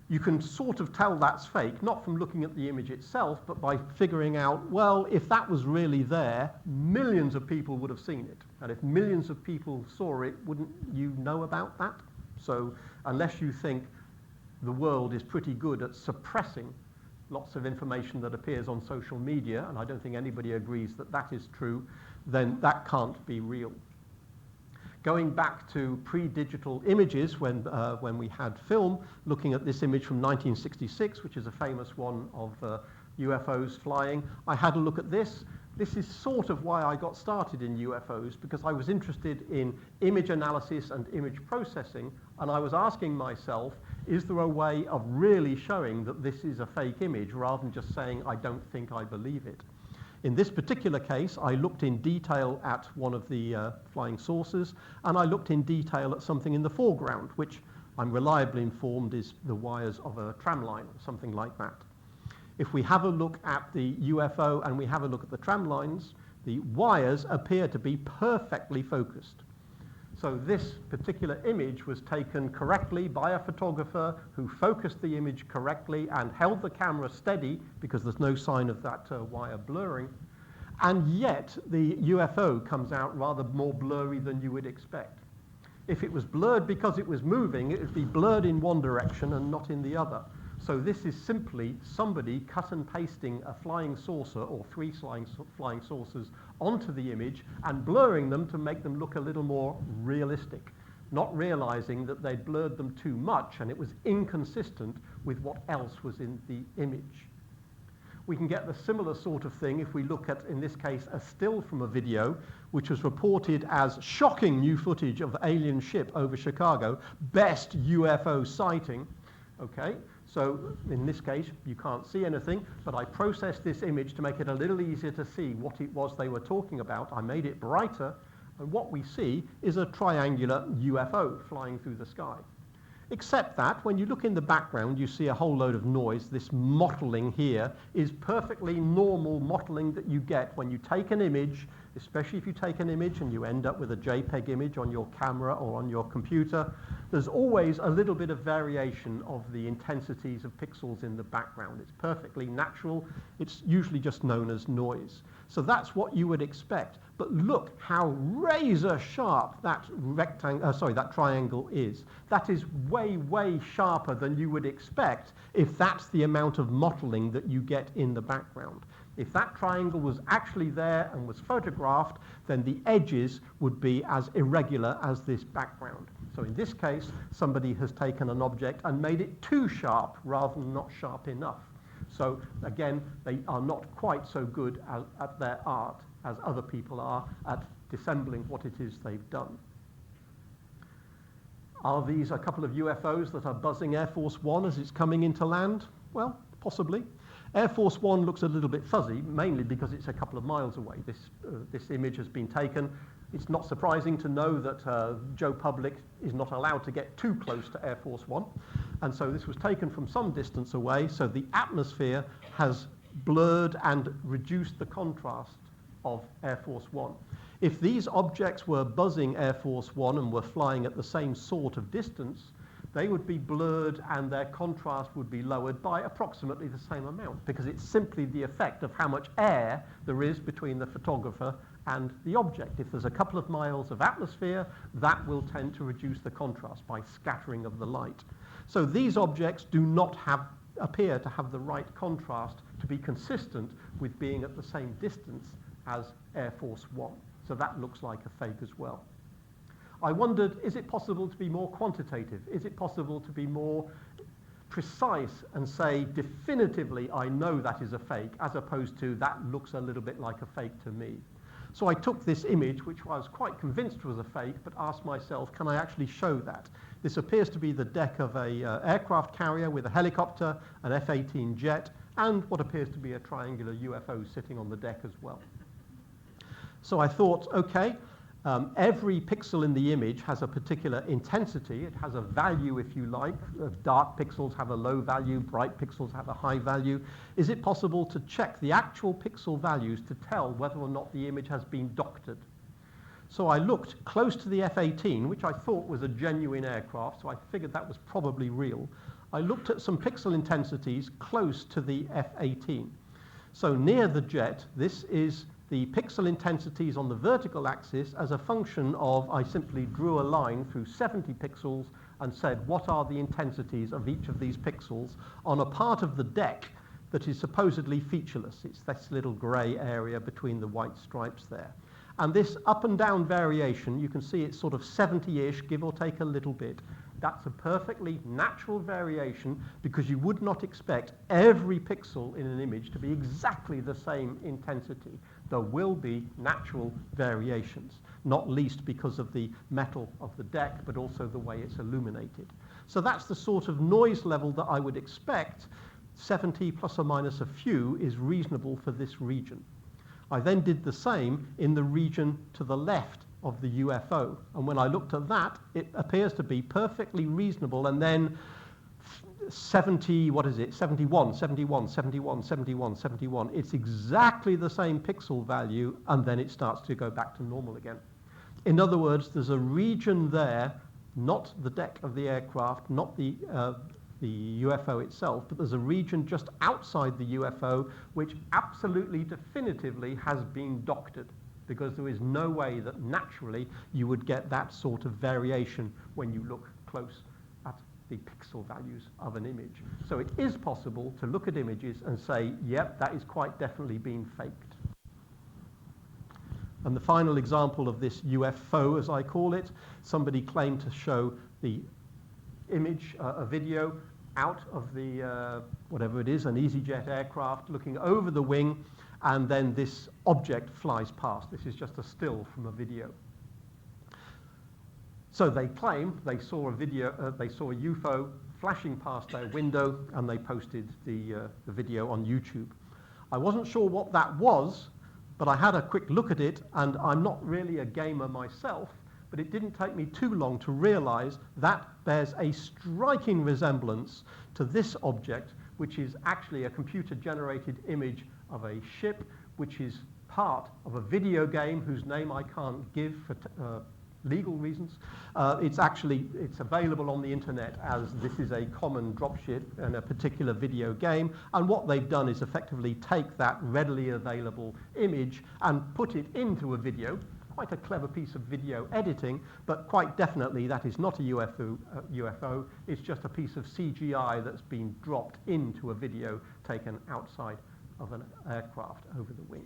You can sort of tell that's fake, not from looking at the image itself, but by figuring out, well, if that was really there, millions of people would have seen it. And if millions of people saw it, wouldn't you know about that? So unless you think the world is pretty good at suppressing lots of information that appears on social media, and I don't think anybody agrees that that is true, then that can't be real. Going back to pre-digital images, when we had film, looking at this image from 1966, which is a famous one of UFOs flying, I had a look at this. This is sort of why I got started in UFOs, because I was interested in image analysis and image processing, and I was asking myself, is there a way of really showing that this is a fake image, rather than just saying, I don't think I believe it? In this particular case, I looked in detail at one of the flying saucers, and I looked in detail at something in the foreground, which I'm reliably informed is the wires of a tram line or something like that. If we have a look at the UFO and we have a look at the tram lines, the wires appear to be perfectly focused. So this particular image was taken correctly by a photographer who focused the image correctly and held the camera steady because there's no sign of that wire blurring. And yet the UFO comes out rather more blurry than you would expect. If it was blurred because it was moving, it would be blurred in one direction and not in the other. So this is simply somebody cut and pasting a flying saucer or three flying saucers onto the image and blurring them to make them look a little more realistic, not realizing that they'd blurred them too much and it was inconsistent with what else was in the image. We can get the similar sort of thing if we look at, in this case, a still from a video which was reported as shocking new footage of alien ship over Chicago, best UFO sighting. Okay, so in this case, you can't see anything, but I processed this image to make it a little easier to see what it was they were talking about. I made it brighter, and what we see is a triangular UFO flying through the sky. Except that when you look in the background, you see a whole load of noise. This mottling here is perfectly normal mottling that you get when you take an image, especially if you take an image and you end up with a JPEG image on your camera or on your computer, there's always a little bit of variation of the intensities of pixels in the background. It's perfectly natural. It's usually just known as noise. So that's what you would expect. But look how razor sharp that that triangle is. That is way, way sharper than you would expect if that's the amount of mottling that you get in the background. If that triangle was actually there and was photographed, then the edges would be as irregular as this background. So in this case, somebody has taken an object and made it too sharp rather than not sharp enough. So again, they are not quite so good at their art as other people are at dissembling what it is they've done. Are these a couple of UFOs that are buzzing Air Force One as it's coming into land? Well, possibly. Air Force One looks a little bit fuzzy, mainly because it's a couple of miles away. This image has been taken. It's not surprising to know that Joe Public is not allowed to get too close to Air Force One. And so this was taken from some distance away, so the atmosphere has blurred and reduced the contrast of Air Force One. If these objects were buzzing Air Force One and were flying at the same sort of distance, they would be blurred and their contrast would be lowered by approximately the same amount, because it's simply the effect of how much air there is between the photographer and the object. If there's a couple of miles of atmosphere, that will tend to reduce the contrast by scattering of the light. So these objects do not appear to have the right contrast to be consistent with being at the same distance as Air Force One. So that looks like a fake as well. I wondered, is it possible to be more quantitative? Is it possible to be more precise and say definitively I know that is a fake, as opposed to that looks a little bit like a fake to me? So I took this image, which I was quite convinced was a fake, but asked myself, can I actually show that? This appears to be the deck of an aircraft carrier with a helicopter, an F-18 jet, and what appears to be a triangular UFO sitting on the deck as well. So I thought, okay, every pixel in the image has a particular intensity. It has a value, if you like. Dark pixels have a low value, bright pixels have a high value. Is it possible to check the actual pixel values to tell whether or not the image has been doctored? So I looked close to the F-18, which I thought was a genuine aircraft, so I figured that was probably real. I looked at some pixel intensities close to the F-18. So near the jet, this is the pixel intensities on the vertical axis as a function of, I simply drew a line through 70 pixels and said, what are the intensities of each of these pixels on a part of the deck that is supposedly featureless? It's this little gray area between the white stripes there. And this up and down variation, you can see it's sort of 70-ish, give or take a little bit. That's a perfectly natural variation, because you would not expect every pixel in an image to be exactly the same intensity. There will be natural variations, not least because of the metal of the deck, but also the way it's illuminated. So that's the sort of noise level that I would expect. 70 plus or minus a few is reasonable for this region. I then did the same in the region to the left of the UFO. And when I looked at that, it appears to be perfectly reasonable. And then 71, 71, 71, 71, 71. It's exactly the same pixel value, and then it starts to go back to normal again. In other words, there's a region there, not the deck of the aircraft, not the UFO itself, but there's a region just outside the UFO which absolutely definitively has been doctored, because there is no way that naturally you would get that sort of variation when you look close at the pixel values of an image. So it is possible to look at images and say, yep, that is quite definitely being faked. And the final example of this UFO, as I call it, somebody claimed to show the image, a video out of the, whatever it is, an EasyJet aircraft looking over the wing, and then this object flies past. This is just a still from a video. So they claim they saw a video, they saw a UFO flashing past their window, and they posted the video on YouTube. I wasn't sure what that was, but I had a quick look at it, and I'm not really a gamer myself, but it didn't take me too long to realize that bears a striking resemblance to this object, which is actually a computer-generated image of a ship, which is part of a video game whose name I can't give for legal reasons. It's available on the internet as this is a common dropship in a particular video game, and what they've done is effectively take that readily available image and put it into a video. Quite a clever piece of video editing, but quite definitely that is not a UFO. It's just a piece of CGI that's been dropped into a video taken outside of an aircraft over the wing.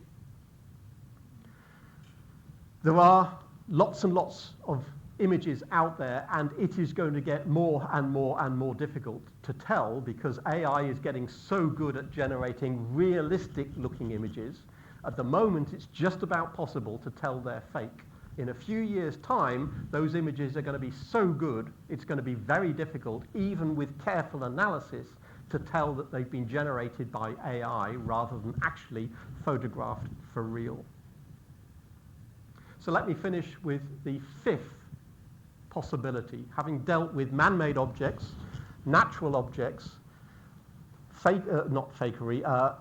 There are lots and lots of images out there, and it is going to get more and more and more difficult to tell because AI is getting so good at generating realistic looking images. At the moment, it's just about possible to tell they're fake. In a few years' time, those images are going to be so good, it's going to be very difficult, even with careful analysis, to tell that they've been generated by AI rather than actually photographed for real. So let me finish with the fifth possibility. Having dealt with man-made objects, natural objects,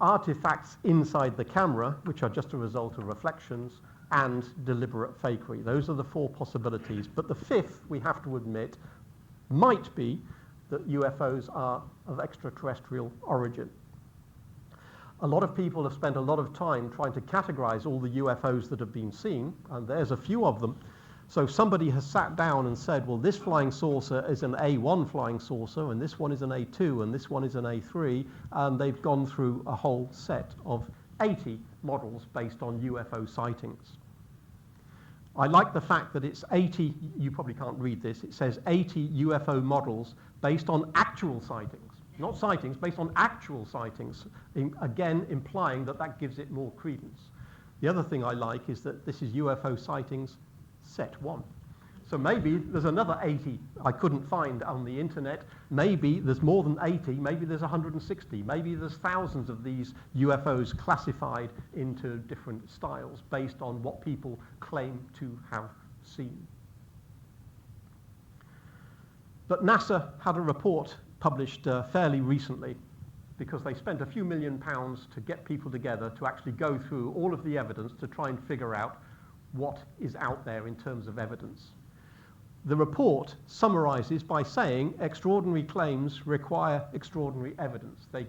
artifacts inside the camera, which are just a result of reflections, and deliberate fakery. Those are the four possibilities. But the fifth, we have to admit, might be that UFOs are of extraterrestrial origin. A lot of people have spent a lot of time trying to categorize all the UFOs that have been seen, and there's a few of them. So somebody has sat down and said, well, this flying saucer is an A1 flying saucer, and this one is an A2, and this one is an A3, and they've gone through a whole set of 80 models based on UFO sightings. I like the fact that it's 80, you probably can't read this, it says 80 UFO models based on actual sightings. Not sightings, based on actual sightings, again implying that that gives it more credence. The other thing I like is that this is UFO sightings set 1. So maybe there's another 80 I couldn't find on the internet. Maybe there's more than 80, maybe there's 160, maybe there's thousands of these UFOs classified into different styles based on what people claim to have seen. But NASA had a report published fairly recently because they spent a few £1 million to get people together to actually go through all of the evidence to try and figure out what is out there in terms of evidence. The report summarizes by saying extraordinary claims require extraordinary evidence. They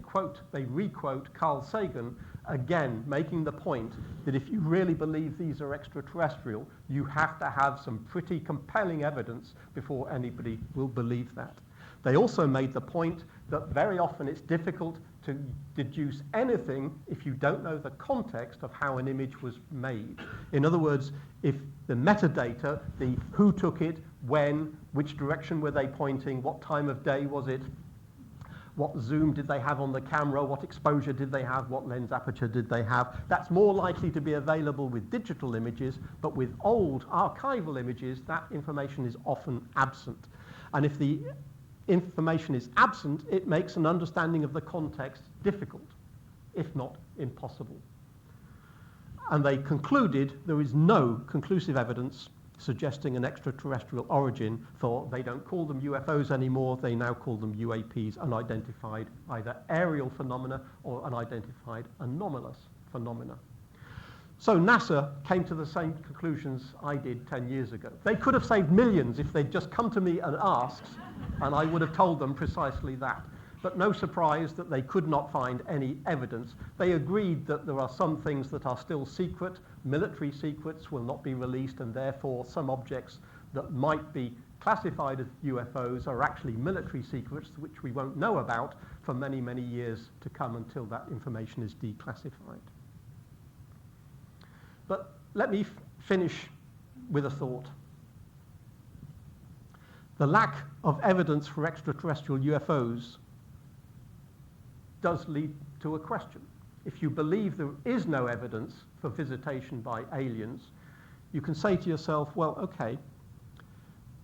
re-quote Carl Sagan, again making the point that if you really believe these are extraterrestrial, you have to have some pretty compelling evidence before anybody will believe that. They also made the point that very often it's difficult to deduce anything if you don't know the context of how an image was made. In other words, if the metadata, the who took it, when, which direction were they pointing, what time of day was it, what zoom did they have on the camera, what exposure did they have, what lens aperture did they have, that's more likely to be available with digital images, but with old archival images, that information is often absent. And if the information is absent, it makes an understanding of the context difficult, if not impossible. And they concluded there is no conclusive evidence suggesting an extraterrestrial origin, for they don't call them UFOs anymore, they now call them UAPs, unidentified either aerial phenomena or unidentified anomalous phenomena. So NASA came to the same conclusions I did 10 years ago. They could have saved millions if they'd just come to me and asked, and I would have told them precisely that. But no surprise that they could not find any evidence. They agreed that there are some things that are still secret. Military secrets will not be released, and therefore some objects that might be classified as UFOs are actually military secrets which we won't know about for many, many years to come until that information is declassified. But let me finish with a thought. The lack of evidence for extraterrestrial UFOs does lead to a question. If you believe there is no evidence for visitation by aliens, you can say to yourself, well, okay,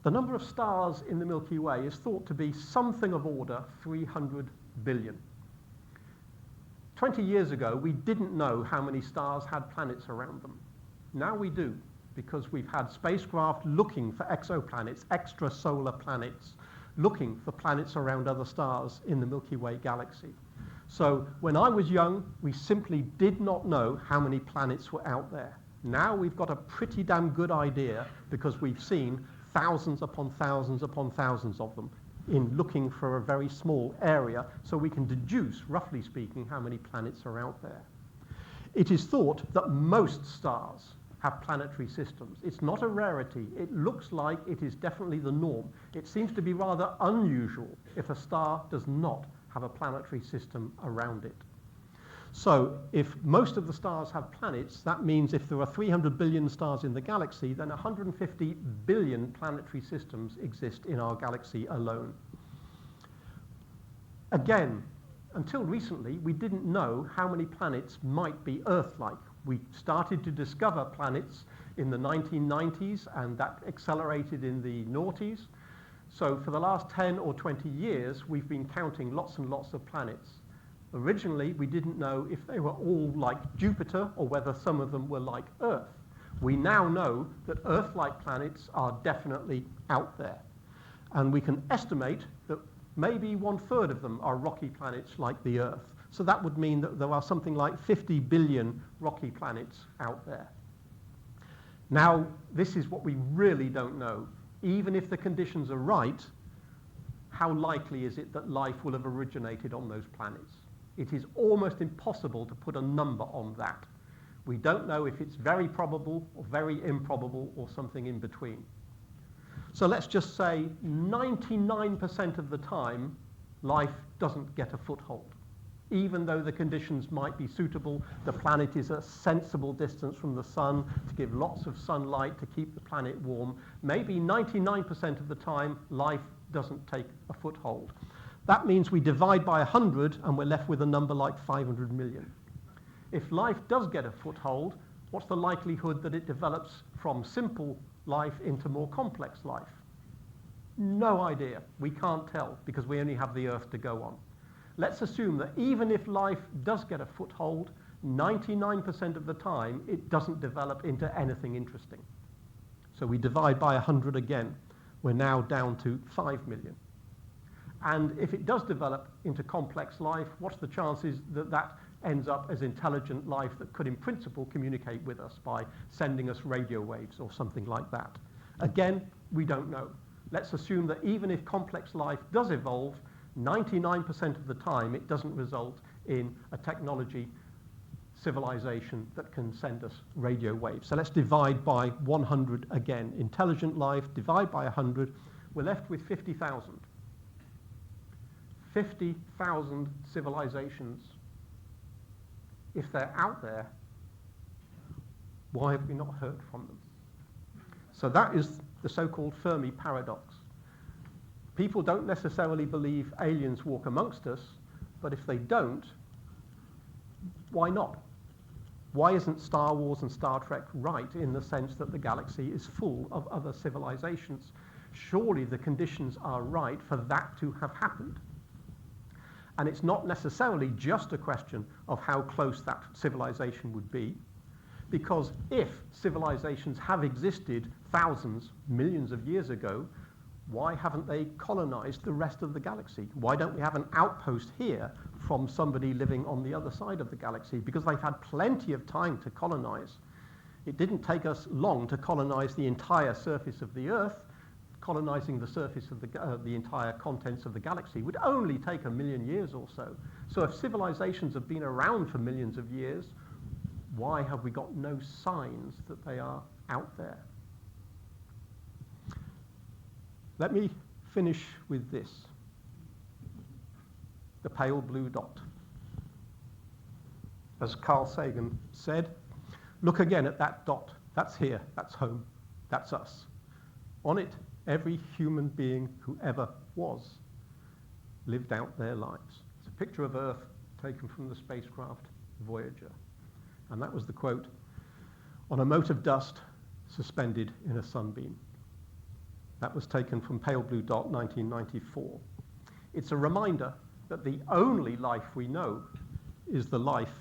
the number of stars in the Milky Way is thought to be something of order 300 billion. 20 years ago, we didn't know how many stars had planets around them. Now we do, because we've had spacecraft looking for exoplanets, extrasolar planets, looking for planets around other stars in the Milky Way galaxy. So when I was young, we simply did not know how many planets were out there. Now we've got a pretty damn good idea because we've seen thousands upon thousands upon thousands of them in looking for a very small area, so we can deduce, roughly speaking, how many planets are out there. It is thought that most stars have planetary systems. It's not a rarity. It looks like it is definitely the norm. It seems to be rather unusual if a star does not have a planetary system around it. So if most of the stars have planets, that means if there are 300 billion stars in the galaxy, then 150 billion planetary systems exist in our galaxy alone. Again, until recently, we didn't know how many planets might be Earth-like. We started to discover planets in the 1990s, and that accelerated in the noughties. So for the last 10 or 20 years, we've been counting lots and lots of planets. Originally, we didn't know if they were all like Jupiter or whether some of them were like Earth. We now know that Earth-like planets are definitely out there. And we can estimate that maybe 1/3 of them are rocky planets like the Earth. So that would mean that there are something like 50 billion rocky planets out there. Now, this is what we really don't know. Even if the conditions are right, how likely is it that life will have originated on those planets? It is almost impossible to put a number on that. We don't know if it's very probable or very improbable or something in between. So let's just say 99% of the time, life doesn't get a foothold. Even though the conditions might be suitable, the planet is a sensible distance from the sun to give lots of sunlight to keep the planet warm. Maybe 99% of the time, life doesn't take a foothold. That means we divide by 100 and we're left with a number like 500 million. If life does get a foothold, what's the likelihood that it develops from simple life into more complex life? No idea. We can't tell because we only have the Earth to go on. Let's assume that even if life does get a foothold, 99% of the time it doesn't develop into anything interesting. So we divide by 100 again. We're now down to 5 million. And if it does develop into complex life, what's the chances that that ends up as intelligent life that could in principle communicate with us by sending us radio waves or something like that? Again, we don't know. Let's assume that even if complex life does evolve, 99% of the time it doesn't result in a technology civilization that can send us radio waves. So let's divide by 100 again. Intelligent life, divide by 100, we're left with 50,000. 50,000 civilizations. If they're out there, why have we not heard from them? So that is the so-called Fermi paradox. People don't necessarily believe aliens walk amongst us, but if they don't, why not? Why isn't Star Wars and Star Trek right in the sense that the galaxy is full of other civilizations? Surely the conditions are right for that to have happened. And it's not necessarily just a question of how close that civilization would be, because if civilizations have existed thousands, millions of years ago, why haven't they colonized the rest of the galaxy? Why don't we have an outpost here from somebody living on the other side of the galaxy? Because they've had plenty of time to colonize. It didn't take us long to colonize the entire surface of the Earth. Colonizing the surface of the entire contents of the galaxy would only take 1 million years or so. So if civilizations have been around for millions of years, why have we got no signs that they are out there? Let me finish with this. The pale blue dot. As Carl Sagan said, look again at that dot. That's here, that's home, that's us. On it, every human being who ever was lived out their lives. It's a picture of Earth taken from the spacecraft Voyager. And that was the quote, on a mote of dust suspended in a sunbeam. That was taken from Pale Blue Dot, 1994. It's a reminder that the only life we know is the life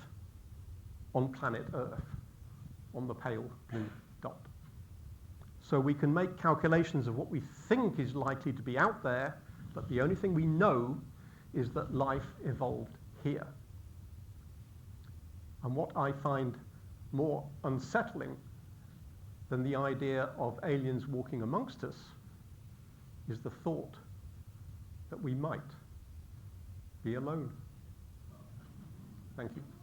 on planet Earth, on the pale blue dot. So we can make calculations of what we think is likely to be out there, but the only thing we know is that life evolved here. And what I find more unsettling than the idea of aliens walking amongst us is the thought that we might be alone. Thank you.